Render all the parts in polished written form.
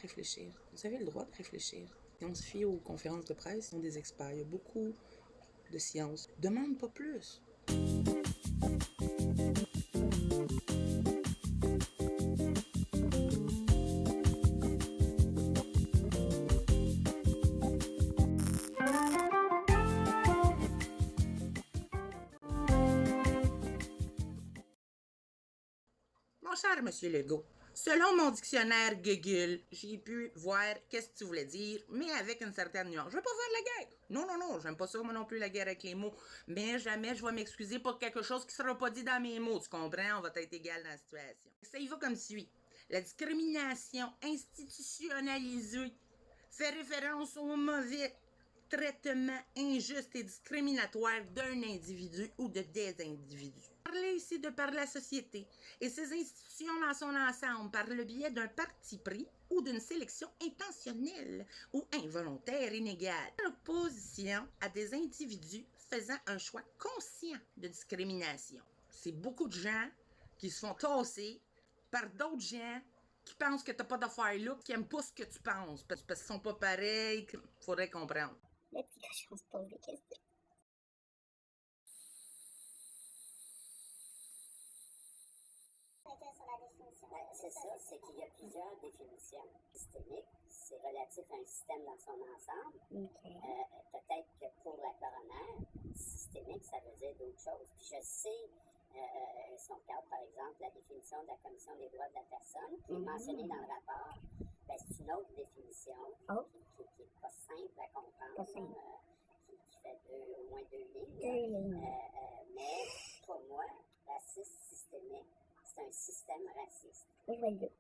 réfléchir. Vous avez le droit de réfléchir. Si on se fie aux conférences de presse, ils sont des experts. Il y a beaucoup de science. Demande pas plus. Mon cher Monsieur Legault, selon mon dictionnaire Google, j'ai pu voir qu'est-ce que tu voulais dire, mais avec une certaine nuance. Je veux pas faire de la guerre. Non, j'aime pas ça, moi non plus, la guerre avec les mots. Mais jamais je vais m'excuser pour quelque chose qui sera pas dit dans mes mots. Tu comprends? On va être égal dans la situation. Ça y va comme suit. La discrimination institutionnalisée fait référence au mauvais traitement injuste et discriminatoire d'un individu ou de des individus. Parler ici de par la société et ses institutions dans son ensemble par le biais d'un parti pris ou d'une sélection intentionnelle ou involontaire inégale. En opposition à des individus faisant un choix conscient de discrimination. C'est beaucoup de gens qui se font tasser par d'autres gens qui pensent que t'as pas d'affaires là, qui aiment pas ce que tu penses, parce qu'ils sont pas pareils, faudrait comprendre. Le petit cochon se pose des questions. C'est ça, c'est qu'il y a plusieurs définitions systémiques. C'est relatif à un système dans son ensemble. Okay. Peut-être que pour la coroner, systémique, ça veut dire d'autres choses. Puis je sais, si on regarde par exemple la définition de la Commission des droits de la personne, qui est mentionnée dans le rapport, ben, c'est une autre définition qui n'est pas simple à comprendre, qui fait au moins deux lignes. Mais pour moi, raciste systémique, c'est un système raciste. Oui, je vais le dire.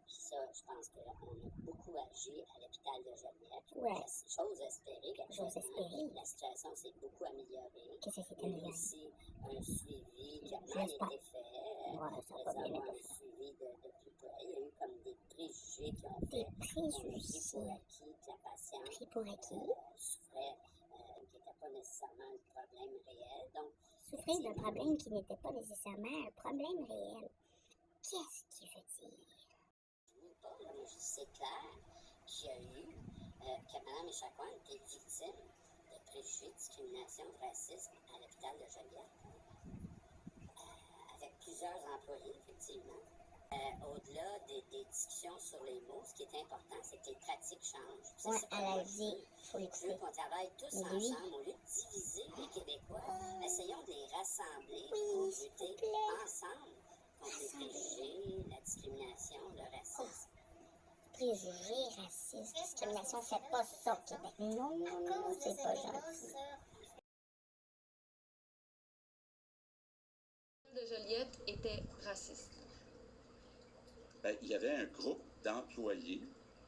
Ça, je pense qu'on a beaucoup agi à l'hôpital de Joliette. Ouais. J'ose espérer qu'actuellement, la situation s'est beaucoup améliorée. Que ça s'est Il y a amélioré. aussi un suivi qui a mal été fait. Ouais, ça a pas bien été fait. Un suivi de plus près. Il y a eu comme des préjugés qui ont fait. Des préjugés. Pris pour acquis que la patiente Pris pour acquis. Souffrait, qui n'était pas nécessairement un problème réel. Donc, souffrir d'un problème qui n'était pas nécessairement un problème réel. Qu'est-ce qu'il veut dire? C'est clair qu'il y a eu, que Mme Echaquan était victime de préjugés, de discrimination, de racisme à l'hôpital de Joliette, avec plusieurs employés, effectivement. Au-delà des discussions sur les mots, ce qui est important, c'est que les pratiques changent. Oui, elle a dit, il faut Je l'écouter. veux qu'on travaille tous ensemble, au lieu de diviser les Québécois, essayons de les rassembler pour lutter ensemble contre les préjugés, la discrimination, le racisme. Préjugés, racisme, discrimination, fait pas ça au Québec. Non, c'est pas gentil. De Joliette était raciste. Il y avait un groupe d'employés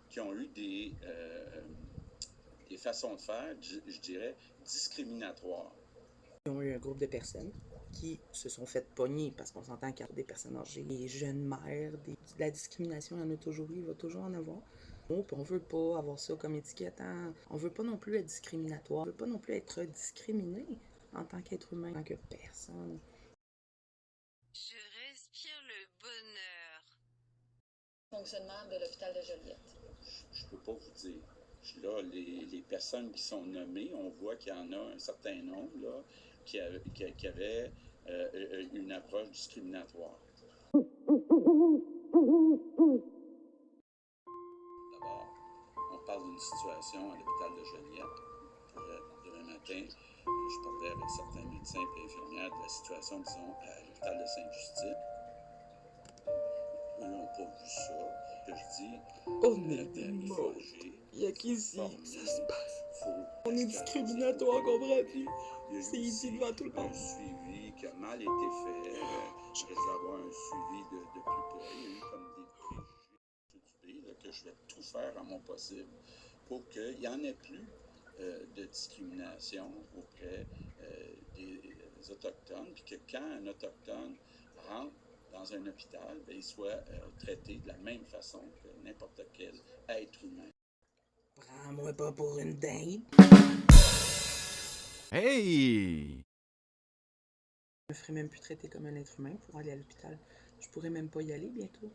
qui ont eu des façons de faire, je dirais, discriminatoires. Ils ont eu un groupe de personnes qui se sont fait pogner, parce qu'on s'entend qu'il y a des personnes âgées, des jeunes mères, de la discrimination, il y en a toujours eu, il va toujours en avoir. Puis on veut pas avoir ça comme étiquette, hein? On veut pas non plus être discriminatoire, on veut pas non plus être discriminé en tant qu'être humain, en tant que personne. Je respire le bonheur. Fonctionnement de l'hôpital de Joliette. Je peux pas vous dire. Là, les personnes qui sont nommées, on voit qu'il y en a un certain nombre là, qui avaient une approche discriminatoire. D'abord, on parle d'une situation à l'hôpital de Joliette. Demain matin, je parlais avec certains médecins et infirmières de la situation, disons, à l'hôpital de Sainte-Justine. Eux n'ont pas vu ça. Que je dis, il faut agir. Il y a qu'ici, ça se passe. On est discriminatoire, comprends-tu? C'est ici devant tout le monde. Un suivi qui a mal été fait. Je vais avoir un suivi de plus près. Il y a eu comme des préjugés là, que je vais tout faire à mon possible pour qu'il n'y en ait plus de discrimination auprès des Autochtones, puis que quand un Autochtone rentre dans un hôpital, bien, il soit traité de la même façon que n'importe quel être humain. Prends-moi pas pour une dingue. Hey! Je me ferais même plus traiter comme un être humain pour aller à l'hôpital. Je pourrais même pas y aller bientôt.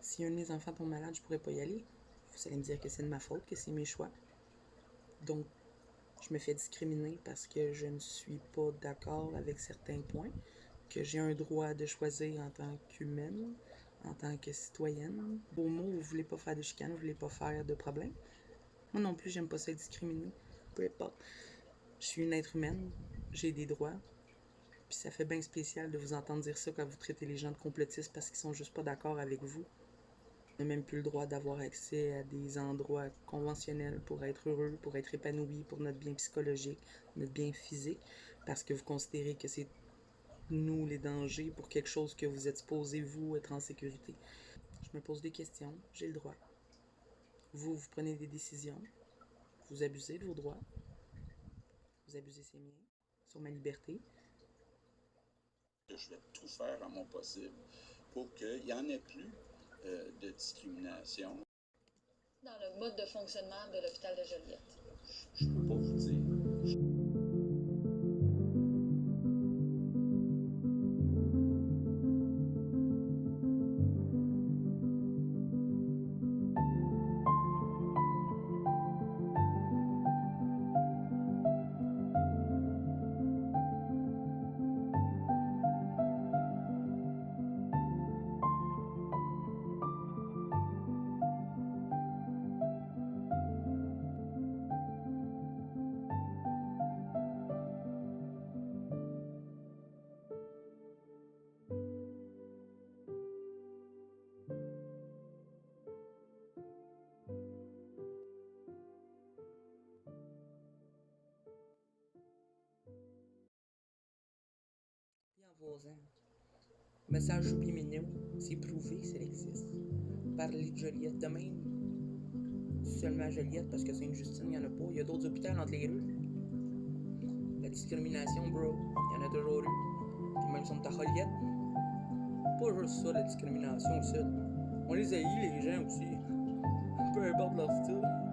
Si un de mes enfants tombe malade, je pourrais pas y aller. Vous allez me dire que c'est de ma faute, que c'est mes choix. Donc, je me fais discriminer parce que je ne suis pas d'accord avec certains points, que j'ai un droit de choisir en tant qu'humaine, en tant que citoyenne. Au mot, vous voulez pas faire de chicane, vous voulez pas faire de problème. Moi non plus, j'aime pas ça être discriminée. Peu importe. Je suis une être humaine, j'ai des droits. Puis ça fait bien spécial de vous entendre dire ça quand vous traitez les gens de complotistes parce qu'ils sont juste pas d'accord avec vous. On n'a même plus le droit d'avoir accès à des endroits conventionnels pour être heureux, pour être épanoui, pour notre bien psychologique, notre bien physique, parce que vous considérez que c'est nous les dangers pour quelque chose que vous êtes supposé, vous, être en sécurité. Je me pose des questions, j'ai le droit. Vous prenez des décisions, vous abusez de vos droits, vous abusez ces miens, sur ma liberté. Je vais tout faire à mon possible pour qu'il n'y en ait plus de discrimination. Dans le mode de fonctionnement de l'hôpital de Joliette. Je peux pas vous dire. Message subliminaux, c'est prouvé que ça existe. Parler de Joliette de même, seulement Joliette parce que Sainte-Justine, il n'y en a pas. Il y a d'autres hôpitaux entre les rues. La discrimination, bro, il y en a toujours eu. Puis même si on est à Joliette, pas juste ça, la discrimination, aussi. On les haït, les gens aussi. Peu importe leur style.